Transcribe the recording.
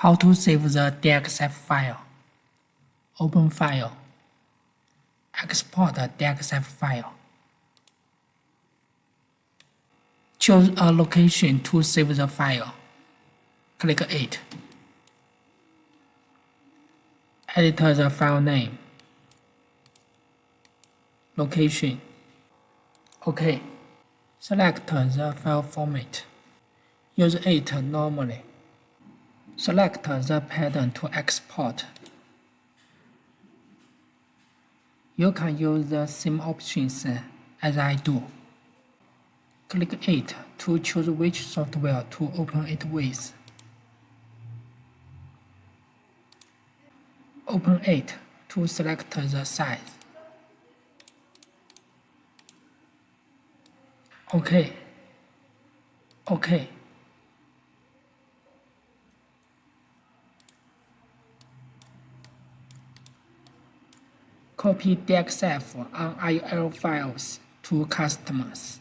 How to save the DXF file. Open File. Export DXF file. Choose a location to save the file. Click it. Edit the file name. Location. OK. Select the file format. Use it normally. Select the pattern to export. You can use the same options as I do. Click it to choose which software to open it with. Open it to select the size. OK. OK. Copy DXF on IL files to customers.